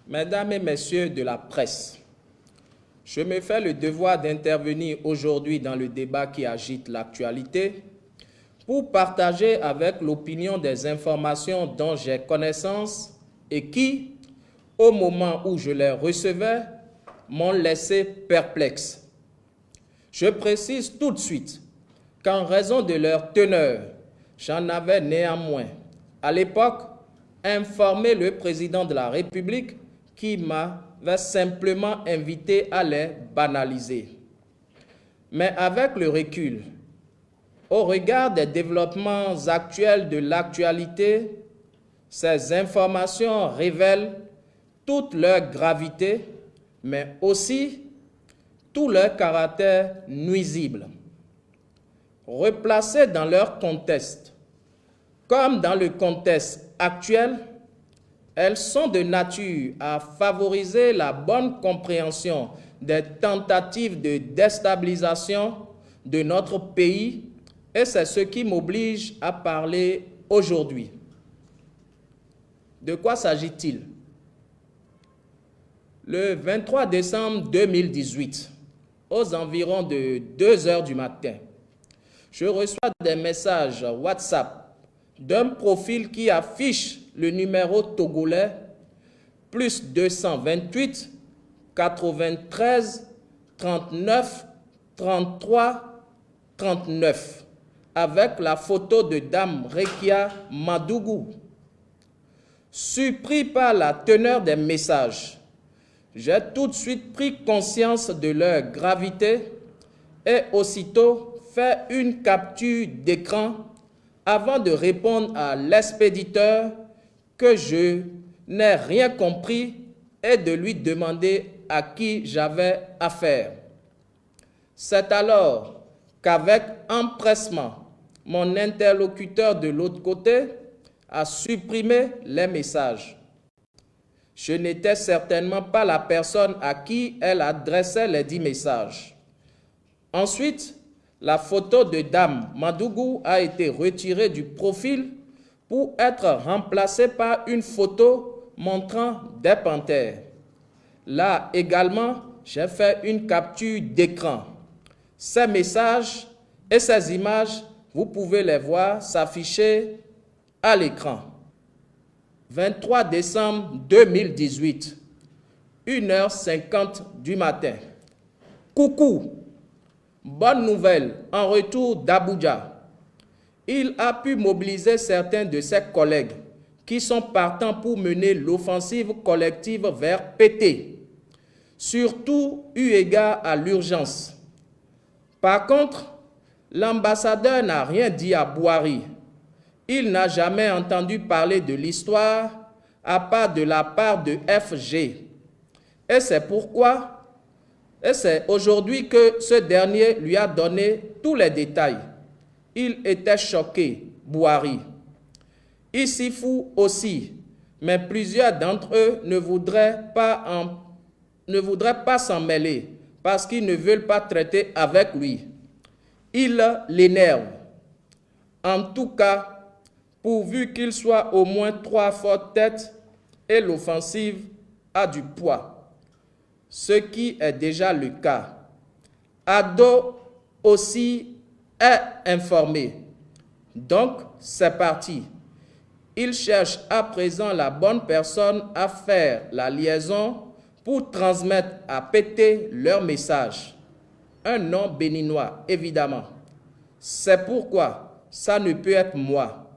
Mesdames et messieurs de la presse, je me fais le devoir d'intervenir aujourd'hui dans le débat qui agite l'actualité pour partager avec l'opinion des informations dont j'ai connaissance et qui, au moment où je les recevais, m'ont laissé perplexe. Je précise tout de suite qu'en raison de leur teneur, j'en avais néanmoins, à l'époque, informé le président de la République qui m'avait simplement invité à les banaliser. Mais avec le recul, au regard des développements actuels de l'actualité, ces informations révèlent toute leur gravité, mais aussi tout leur caractère nuisible. Replacées dans leur contexte, comme dans le contexte actuel, elles sont de nature à favoriser la bonne compréhension des tentatives de déstabilisation de notre pays et c'est ce qui m'oblige à parler aujourd'hui. De quoi s'agit-il? Le 23 décembre 2018, aux environs de 2 heures du matin, je reçois des messages WhatsApp d'un profil qui affiche le numéro togolais plus 228 93 39 33 39 avec la photo de Dame Rekia Madougou. Surpris par la teneur des messages, j'ai tout de suite pris conscience de leur gravité et aussitôt fait une capture d'écran avant de répondre à l'expéditeur que je n'ai rien compris et de lui demander à qui j'avais affaire. C'est alors qu'avec empressement, mon interlocuteur de l'autre côté a supprimé les messages. Je n'étais certainement pas la personne à qui elle adressait les 10 messages. Ensuite, la photo de Dame Madougou a été retirée du profil pour être remplacée par une photo montrant des panthères. Là également, j'ai fait une capture d'écran. Ces messages et ces images, vous pouvez les voir s'afficher à l'écran. 23 décembre 2018, 1h50 du matin. Coucou! Bonne nouvelle, en retour d'Abuja. Il a pu mobiliser certains de ses collègues qui sont partants pour mener l'offensive collective vers Pété, surtout eu égard à l'urgence. Par contre, l'ambassadeur n'a rien dit à Bouhari. Il n'a jamais entendu parler de l'histoire à part de la part de FG. Et c'est pourquoi et c'est aujourd'hui que ce dernier lui a donné tous les détails. Il était choqué, Bouhari. Issifou aussi, mais plusieurs d'entre eux ne voudraient pas s'en mêler parce qu'ils ne veulent pas traiter avec lui. Il l'énerve. En tout cas, pourvu qu'il soit au moins 3 fortes têtes et l'offensive a du poids. Ce qui est déjà le cas. Ado aussi est informé. Donc, c'est parti. Il cherche à présent la bonne personne à faire la liaison pour transmettre à Pété leur message. Un nom béninois, évidemment. C'est pourquoi ça ne peut être moi.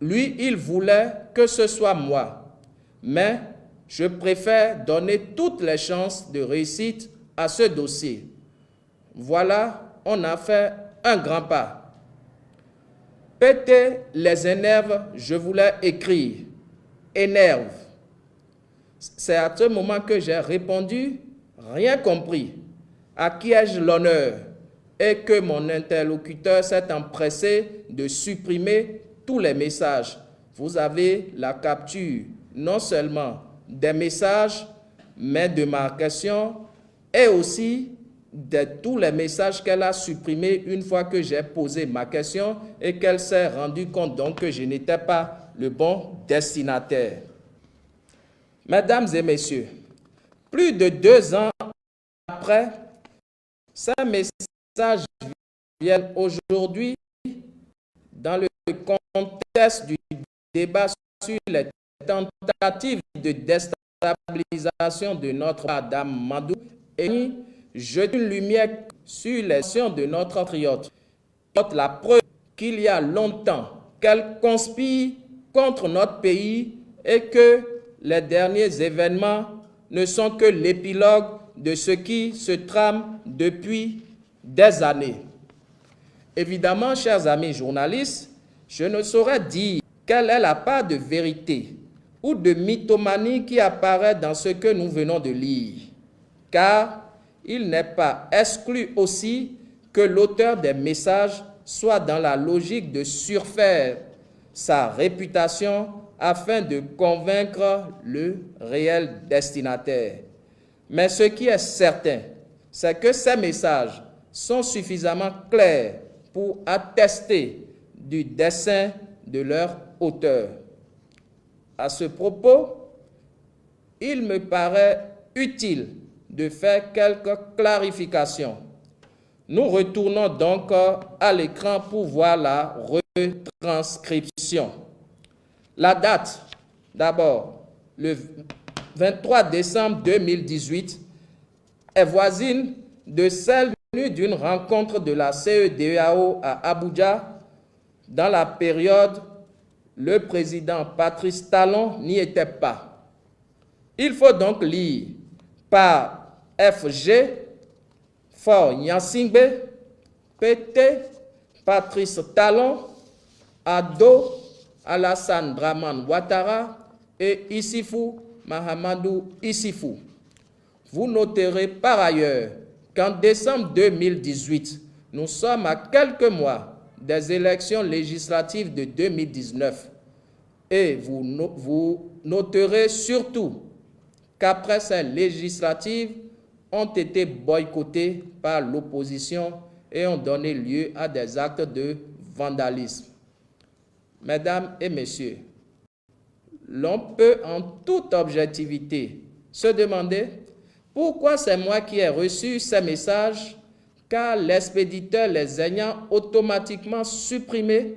Lui, il voulait que ce soit moi. Mais je préfère donner toutes les chances de réussite à ce dossier. Voilà, on a fait un grand pas. Pété les énerve, je voulais écrire. Énerve. C'est à ce moment que j'ai répondu, rien compris. À qui ai-je l'honneur? Et que mon interlocuteur s'est empressé de supprimer tous les messages. Vous avez la capture, non seulement des messages, mais de ma question et aussi de tous les messages qu'elle a supprimés une fois que j'ai posé ma question et qu'elle s'est rendue compte donc que je n'étais pas le bon destinataire. Mesdames et messieurs, plus de 2 ans après, ces messages viennent aujourd'hui dans le contexte du débat sur les tentatives de déstabilisation de notre Madame Madou et jeter une lumière sur les actions de notre patriote. La preuve qu'il y a longtemps qu'elle conspire contre notre pays et que les derniers événements ne sont que l'épilogue de ce qui se trame depuis des années. Évidemment, chers amis journalistes, je ne saurais dire quelle est la part de vérité ou de mythomanie qui apparaît dans ce que nous venons de lire, car il n'est pas exclu aussi que l'auteur des messages soit dans la logique de surfaire sa réputation afin de convaincre le réel destinataire. Mais ce qui est certain, c'est que ces messages sont suffisamment clairs pour attester du dessein de leur auteur. À ce propos, il me paraît utile de faire quelques clarifications. Nous retournons donc à l'écran pour voir la retranscription. La date, d'abord, le 23 décembre 2018, est voisine de celle venue d'une rencontre de la CEDEAO à Abuja. Dans la période, le président Patrice Talon n'y était pas. Il faut donc lire par FG, Faure Gnassingbé, PT, Patrice Talon, Ado, Alassane Dramane Ouattara et Issoufou Mahamadou Issoufou. Vous noterez par ailleurs qu'en décembre 2018, nous sommes à quelques mois des élections législatives de 2019 et vous noterez surtout qu'après ces législatives ont été boycottées par l'opposition et ont donné lieu à des actes de vandalisme. Mesdames et messieurs, l'on peut en toute objectivité se demander pourquoi c'est moi qui ai reçu ces messages, car l'expéditeur les ayant automatiquement supprimés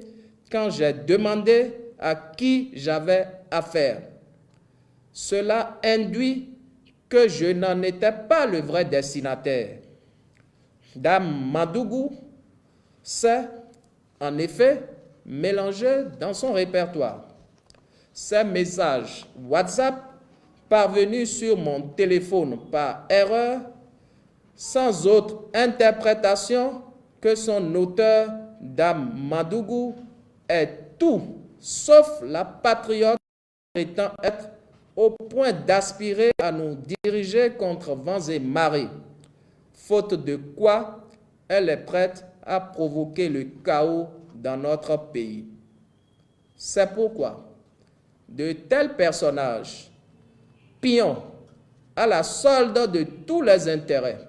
quand j'ai demandé à qui j'avais affaire. Cela induit que je n'en étais pas le vrai destinataire. Dame Madougou s'est en effet mélangé dans son répertoire. Ces messages WhatsApp parvenus sur mon téléphone par erreur, sans autre interprétation que son auteur, Dame Madougou, est tout sauf la patriote prétend être au point d'aspirer à nous diriger contre vents et marées, faute de quoi elle est prête à provoquer le chaos dans notre pays. C'est pourquoi de tels personnages, pions à la solde de tous les intérêts,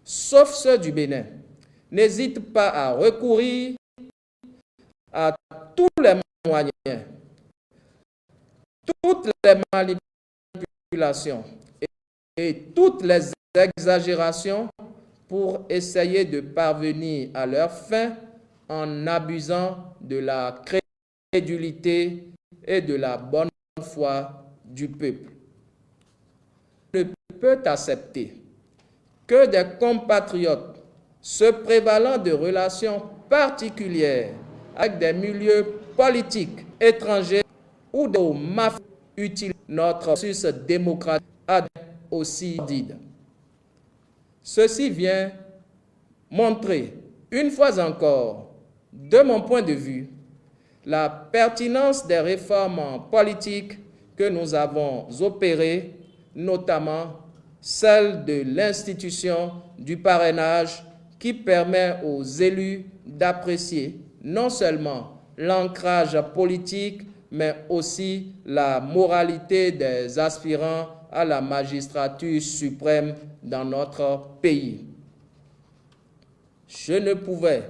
sauf ceux du Bénin, n'hésitent pas à recourir à tous les moyens, toutes les manipulations et toutes les exagérations pour essayer de parvenir à leur fin en abusant de la crédulité et de la bonne foi du peuple. On ne peut accepter que des compatriotes se prévalant de relations particulières avec des milieux politiques étrangers ou de mafieux utilisent notre processus démocratique aussi sordide. Ceci vient montrer, une fois encore, de mon point de vue, la pertinence des réformes politiques que nous avons opérées, notamment celle de l'institution du parrainage qui permet aux élus d'apprécier non seulement l'ancrage politique, mais aussi la moralité des aspirants à la magistrature suprême dans notre pays. Je ne pouvais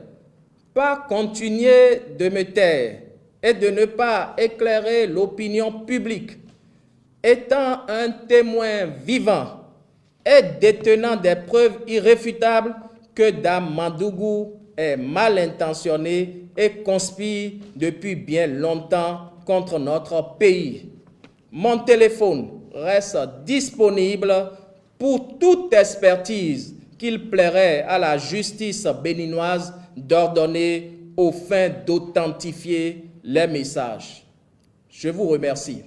pas continuer de me taire et de ne pas éclairer l'opinion publique étant un témoin vivant et détenant des preuves irréfutables que Dame Mandougou est mal intentionné et conspire depuis bien longtemps contre notre pays. Mon téléphone reste disponible pour toute expertise qu'il plairait à la justice béninoise d'ordonner aux fins d'authentifier les messages. Je vous remercie.